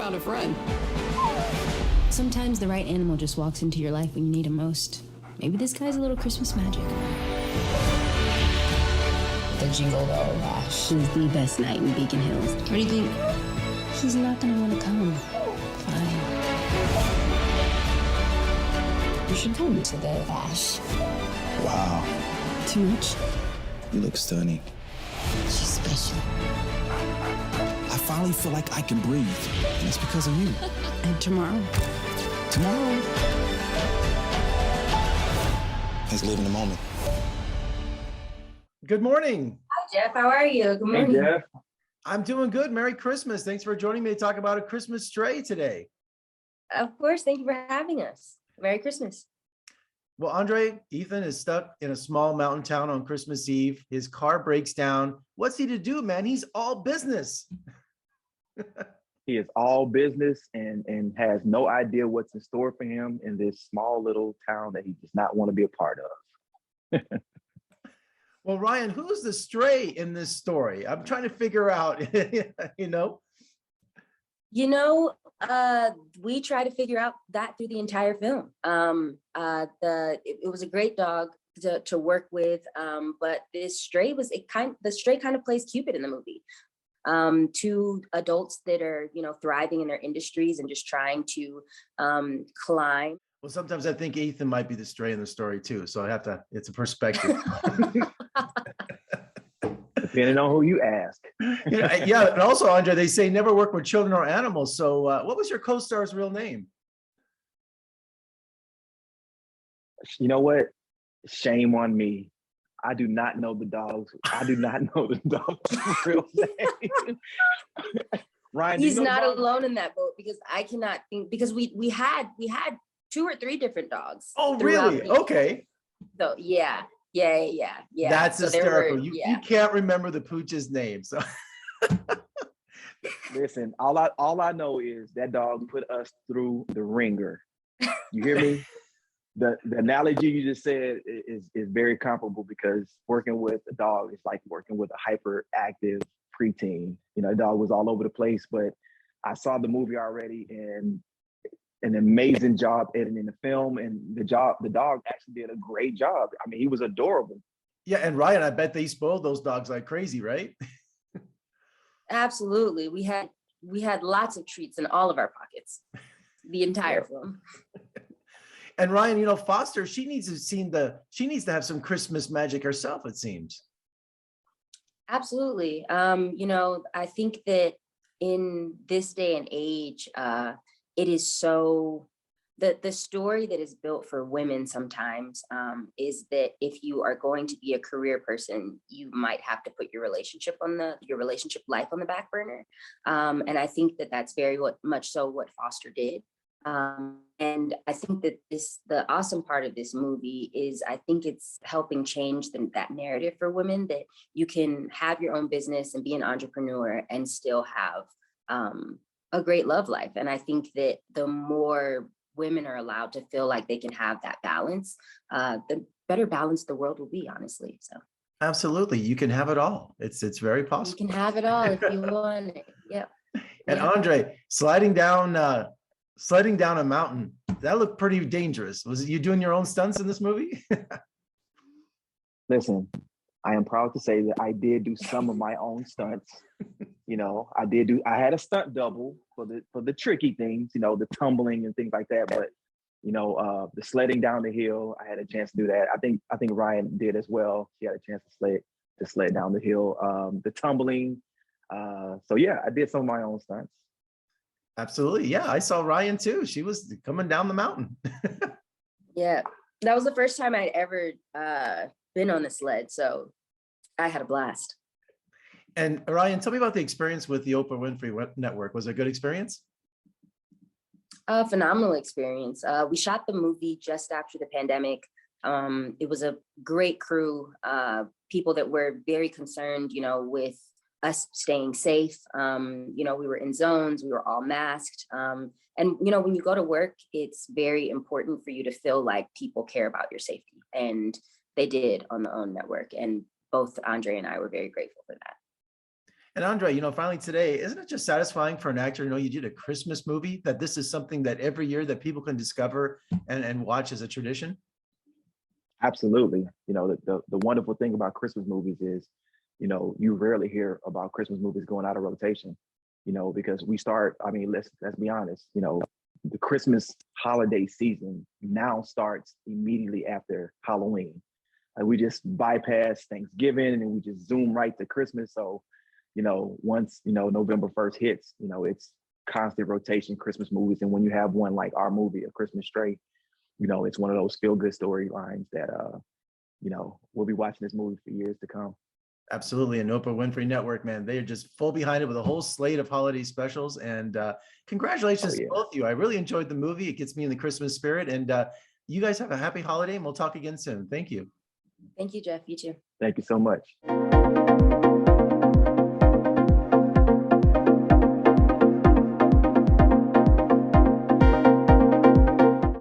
found a friend. Sometimes the right animal just walks into your life when you need him most. Maybe this guy's a little Christmas magic. The Jingle Bell Bash It was the best night in Beacon Hills. What do you think? He's not gonna want to come. Fine. You should come to the bash. Wow, Too much? you look stunning. She's special. I finally feel like I can breathe, and it's because of you. And tomorrow? Tomorrow, let's live in the moment. Good morning. Hi, Jeff. How are you? Good morning. Hey, Jeff. I'm doing good. Merry Christmas. Thanks for joining me to talk about A Christmas Stray today. Of course. Thank you for having us. Merry Christmas. Well, Andre, Ethan is stuck in a small mountain town on Christmas Eve. His car breaks down. What's he to do, man? He's all business. He is all business and has no idea what's in store for him in this small little town that he does not want to be a part of. Well, Ryan, who's the stray in this story? I'm trying to figure out, you know? We try to figure out that through the entire film. It was a great dog to work with, but this stray the stray kind of plays Cupid in the movie. Two adults that are, thriving in their industries and just trying to climb. Well, sometimes I think Ethan might be the stray in the story too. So it's a perspective. Depending on who you ask. Yeah. And also, Andre, they say never work with children or animals. So what was your co-star's real name? You know what? Shame on me. I do not know the dog's real name. Ryan, he's not alone in that boat because I cannot think, because we had 2 or 3 different dogs. Oh, really? Okay. So yeah. That's so hysterical. You can't remember the pooch's name. So listen, all I know is that dog put us through the ringer. You hear me? The analogy you just said is very comparable because working with a dog is like working with a hyperactive preteen. The dog was all over the place, but I saw the movie already and an amazing job editing the film, and the dog actually did a great job. I mean, he was adorable. Yeah, and Ryan, I bet they spoiled those dogs like crazy, right? Absolutely. We had lots of treats in all of our pockets the entire film. And Ryan, Foster, she needs to have some Christmas magic herself, it seems. Absolutely. I think that in this day and age, it is so the story that is built for women sometimes is that if you are going to be a career person, you might have to put your relationship life on the back burner. And I think that that's very much so what Foster did. And I think that the awesome part of this movie is I think it's helping change that narrative for women, that you can have your own business and be an entrepreneur and still have a great love life. And I think that the more women are allowed to feel like they can have that balance, the better balanced the world will be, honestly. So absolutely, you can have it all. It's very possible. You can have it all if you want it. Yep. And Andre, sliding down a mountain, that looked pretty dangerous. Was it you doing your own stunts in this movie? Listen, I am proud to say that I did do some of my own stunts. I had a stunt double for the tricky things, the tumbling and things like that. But, the sledding down the hill, I had a chance to do that. I think Ryan did as well. She had a chance to sled down the hill, the tumbling. So yeah, I did some of my own stunts. Absolutely. Yeah, I saw Ryan too. She was coming down the mountain. Yeah, that was the first time I'd ever been on a sled. So I had a blast. And Ryan, tell me about the experience with the Oprah Winfrey Network. Was it a good experience? A phenomenal experience. We shot the movie just after the pandemic. It was a great crew, people that were very concerned, with us staying safe. We were in zones, we were all masked. And, when you go to work, it's very important for you to feel like people care about your safety. And they did on the OWN network. And both Andre and I were very grateful for that. And Andre, finally today, isn't it just satisfying for an actor to know you did a Christmas movie, that this is something that every year that people can discover and watch as a tradition? Absolutely. The wonderful thing about Christmas movies is, you rarely hear about Christmas movies going out of rotation, because we start, let's be honest, the Christmas holiday season now starts immediately after Halloween. Like we just bypass Thanksgiving and we just zoom right to Christmas. So, once, November 1st hits, it's constant rotation Christmas movies. And when you have one like our movie, A Christmas Straight, it's one of those feel-good storylines that, we'll be watching this movie for years to come. Absolutely. And Oprah Winfrey Network, man, they are just full behind it with a whole slate of holiday specials. And congratulations to both of you. I really enjoyed the movie. It gets me in the Christmas spirit. And you guys have a happy holiday and we'll talk again soon. Thank you. Thank you, Jeff. You too. Thank you so much.